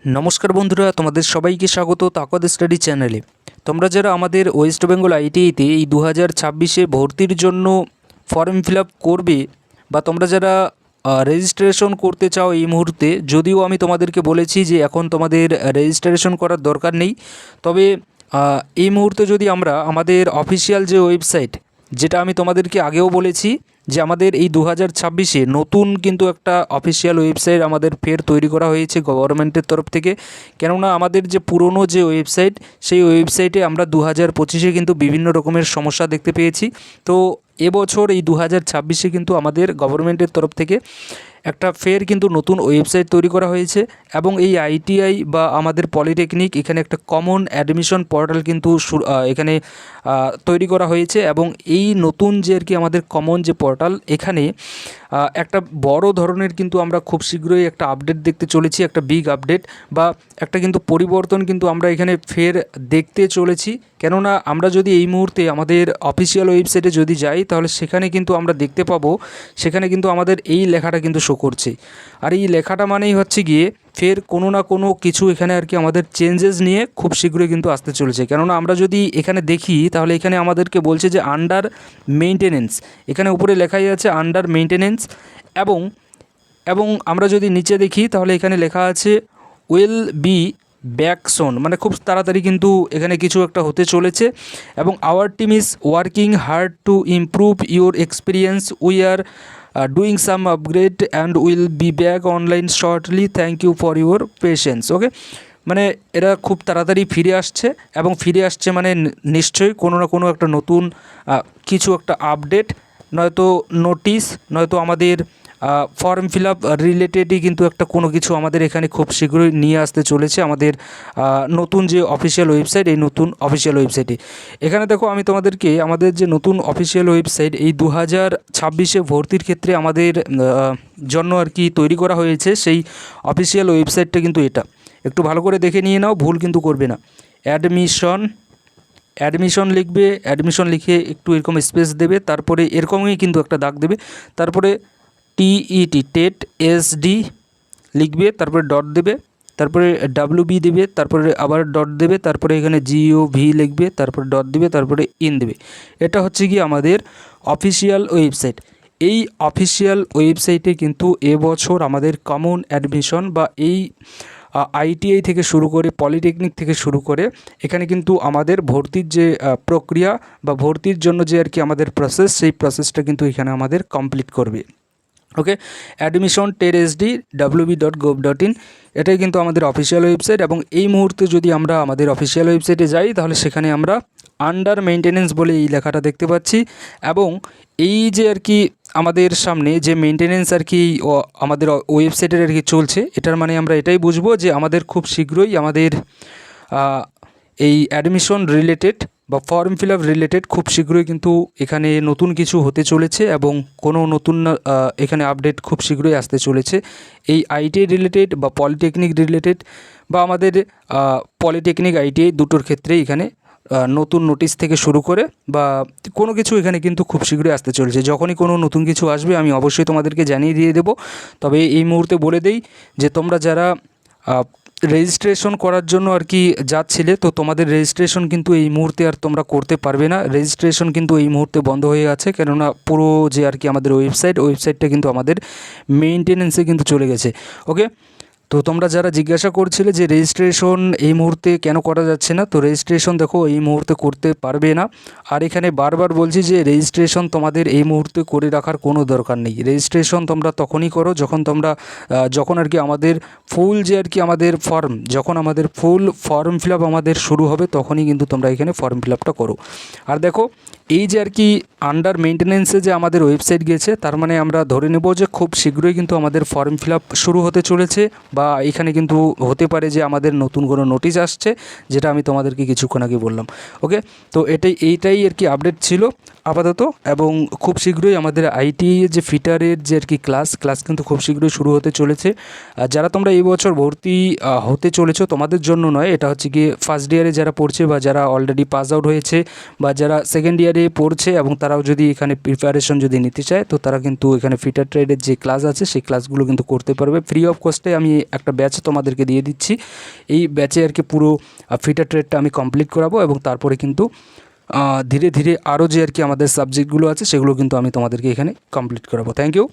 নমস্কার বন্ধুরা, তোমাদের সবাইকে স্বাগত তাকওয়াদ স্টাডি চ্যানেলে। তোমরা যারা আমাদের ওয়েস্ট বেঙ্গল আইটিআইতে এই 2026-এ ভর্তির জন্য ফর্ম ফিল আপ করবে বা তোমরা যারা রেজিস্ট্রেশন করতে চাও এই মুহূর্তে, যদিও আমি তোমাদেরকে বলেছি যে এখন তোমাদের রেজিস্ট্রেশন করার দরকার নেই, তবে এই মুহূর্তে যদি আমরা আমাদের অফিসিয়াল যে ওয়েবসাইট, যেটা আমি তোমাদেরকে আগেও বলেছি যে আমাদের এই 2026-এ নতুন কিন্তু একটা অফিসিয়াল ওয়েবসাইট আমাদের ফের তৈরি করা হয়েছে গভর্নমেন্টের তরফ থেকে। কেননা আমাদের যে পুরনো যে ওয়েবসাইট, সেই ওয়েবসাইটে আমরা 2025-এ কিন্তু বিভিন্ন রকমের সমস্যা দেখতে পেয়েছি। তো এবছর এই 2026-এ কিন্তু আমাদের গভর্নমেন্টের তরফ থেকে একটা ফের কিন্তু নতুন ওয়েবসাইট তৈরি করা হয়েছে এবং এই আইটিআই বা আমাদের পলিটেকনিক এখানে একটা কমন অ্যাডমিশন পোর্টাল কিন্তু এখানে তৈরি করা হয়েছে। এবং এই নতুন যে আর কি আমাদের কমন যে পোর্টাল, এখানে একটা বড় ধরনের কিন্তু আমরা খুব শীঘ্রই একটা আপডেট দেখতে চলেছি, একটা বিগ আপডেট বা একটা কিন্তু পরিবর্তন কিন্তু আমরা এখানে ফের দেখতে চলেছি। কেননা আমরা যদি এই মুহূর্তে আমাদের অফিসিয়াল ওয়েবসাইটে যদি যাই, তাহলে সেখানে কিন্তু আমরা দেখতে পাবো, সেখানে কিন্তু আমাদের এই লেখাটা কিন্তু শো করছে। আর এই লেখাটা মানেই হচ্ছে গিয়ে ফের কোনো না কোনো কিছু এখানে আর কি আমাদের চেঞ্জেস নিয়ে খুব শীঘ্রই কিন্তু আসতে চলেছে। কেননা আমরা যদি এখানে দেখি, তাহলে এখানে আমাদেরকে বলছে যে আন্ডার মেইনটেনেন্স, এখানে উপরে লেখাই আছে আন্ডার মেইনটেনেন্স। এবং এবং আমরা যদি নিচে দেখি, তাহলে এখানে লেখা আছে উইল বি ব্যাক সোন, মানে খুব তাড়াতাড়ি কিন্তু এখানে কিছু একটা হতে চলেছে। এবং our team is working hard to improve your experience, we are doing some upgrade and will be back online shortly, thank you for your patience. Okay, মানে এরা খুব তাড়াতাড়ি ফিরে আসছে এবং ফিরে আসছে মানে নিশ্চয়ই কোনো না কোনো একটা নতুন কিছু একটা আপডেট, নয়তো নোটিশ, নয়তো আমাদের ফর্ম ফিল আপ রিলেটেডই কিন্তু একটা কোনো কিছু আমাদের এখানে খুব শীঘ্রই নিয়ে আসতে চলেছে আমাদের নতুন যে অফিসিয়াল ওয়েবসাইট, এই নতুন অফিসিয়াল ওয়েবসাইটে। এখানে দেখো, আমি তোমাদেরকে আমাদের যে নতুন অফিসিয়াল ওয়েবসাইট এই 2026-এ ভর্তির ক্ষেত্রে আমাদের জন্য আর কি তৈরি করা হয়েছে, সেই অফিসিয়াল ওয়েবসাইটটা কিন্তু এটা একটু ভালো করে দেখে নিয়ে নাও, ভুল কিন্তু করবে না। অ্যাডমিশন লিখবে, অ্যাডমিশন লিখে একটু এরকম স্পেস দেবে, তারপরে এরকমই কিন্তু একটা দাগ দেবে, তারপরে টিইটি টেট এসডি লিখবে, তারপরে ডট দেবে, তারপরে ডাব্লিউবি দেবে, তারপরে আবার ডট দেবে, তারপরে এখানে জিওভি লিখবে, তারপরে ডট দেবে, তারপরে ইন দেবে। এটা হচ্ছে কি আমাদের অফিসিয়াল ওয়েবসাইট। এই অফিসিয়াল ওয়েবসাইটে কিন্তু এবছর আমাদের কমন অ্যাডমিশন বা এই আইটিআই থেকে শুরু করে পলিটেকনিক থেকে শুরু করে এখানে কিন্তু আমাদের ভর্তির যে প্রক্রিয়া বা ভর্তির জন্য যে আর কি আমাদের প্রসেস, সেই প্রসেসটা কিন্তু এখানে আমাদের কমপ্লিট করবে। ওকে, অ্যাডমিশন টেট এসডি wb.gov.in, এটাই কিন্তু আমাদের অফিসিয়াল ওয়েবসাইট। এবং এই মুহূর্তে যদি আমরা আমাদের অফিসিয়াল ওয়েবসাইটে যাই, তাহলে সেখানে আমরা আন্ডার মেইনটেনেন্স বলে এই লেখাটা দেখতে পাচ্ছি। এবং এই যে আর কি আমাদের সামনে যে মেইনটেনেন্স আর কি আমাদের ওয়েবসাইটের আর কি চলছে, এটার মানে আমরা এটাই বুঝবো যে আমাদের খুব শীঘ্রই আমাদের এই অ্যাডমিশন রিলেটেড বা ফর্ম ফিল আপ রিলেটেড খুব শীঘ্রই কিন্তু এখানে নতুন কিছু হতে চলেছে এবং কোনো নতুন এখানে আপডেট খুব শীঘ্রই আসতে চলেছে। এই আইটিআই রিলেটেড বা পলিটেকনিক রিলেটেড বা আমাদের পলিটেকনিক আইটিআই দুটোর ক্ষেত্রে এখানে নতুন নোটিশ থেকে শুরু করে বা কোনো কিছু এখানে কিন্তু খুব শীঘ্রই আসতে চলেছে। যখনই কোনো নতুন কিছু আসবে আমি অবশ্যই তোমাদেরকে জানিয়ে দিয়ে দেবো। তবে এই মুহূর্তে বলে দেই যে তোমরা যারা রেজিস্ট্রেশন করার জন্য আর কি যাচ্ছিলে, তো তোমাদের রেজিস্ট্রেশন কিন্তু এই মুহূর্তে আর তোমরা করতে পারবে না। রেজিস্ট্রেশন কিন্তু এই মুহূর্তে বন্ধ হয়ে আছে, কেননা পুরো যে আর কি আমাদের ওয়েবসাইটটা কিন্তু আমাদের মেইনটেনেন্সে কিন্তু চলে গেছে। ওকে, তো তোমরা যারা জিজ্ঞাসা করছিলে যে রেজিস্ট্রেশন এই মুহূর্তে কেন করা যাচ্ছে না, তো রেজিস্ট্রেশন দেখো এই মুহূর্তে করতে পারবে না। আর এখানে বারবার বলছি যে রেজিস্ট্রেশন তোমাদের এই মুহূর্তে করে রাখার কোনো দরকার নেই। রেজিস্ট্রেশন তোমরা তখনই করো যখন আর কি আমাদের ফুল যে আর কি আমাদের আমাদের ফুল ফর্ম ফিল আপ আমাদের শুরু হবে, তখনই কিন্তু তোমরা এখানে ফর্ম ফিল আপটা করো। আর দেখো, এই যে আর কি আন্ডার মেইনটেনেন্সে যে আমাদের ওয়েবসাইট গেছে, তার মানে আমরা ধরে নেব যে খুব শীঘ্রই কিন্তু আমাদের ফর্ম ফিল আপ শুরু হতে চলেছে বা এখানে কিন্তু হতে পারে যে আমাদের নতুন কোনো নোটিশ আসছে, যেটা আমি তোমাদেরকে কিছুক্ষণ আগে বললাম। ওকে, তো এইটাই আর কি আপডেট ছিল আপাতত। এবং খুব শীঘ্রই আমাদের আইটিআই যে ফিটারের যে আর কি ক্লাস কিন্তু খুব শীঘ্রই শুরু হতে চলেছে। যারা তোমরা এই বছর ভর্তি হতে চলেছো, তোমাদের জন্য নয়, এটা হচ্ছে কি ফার্স্ট ইয়ারে যারা পড়ছে বা যারা অলরেডি পাস আউট হয়েছে বা যারা সেকেন্ড ইয়ারে বাইরে পড়ছে এবং তারাও যদি এখানে প্রিপারেশন যদি নিতে চায় তো তারা কিন্তু এখানে ফিটার ট্রেডের যে ক্লাস আছে সেই ক্লাসগুলো কিন্তু করতে পারবে। ফ্রি অফ কস্টে আমি একটা ব্যাচ তোমাদেরকে দিয়ে দিচ্ছি। এই ব্যাচে আর কি পুরো ফিটার ট্রেডটা আমি কমপ্লিট করাবো এবং তারপরে কিন্তু ধীরে ধীরে আরও যে আর কি আমাদের সাবজেক্টগুলো আছে সেগুলো কিন্তু আমি তোমাদেরকে এখানে কমপ্লিট করাবো। Thank you.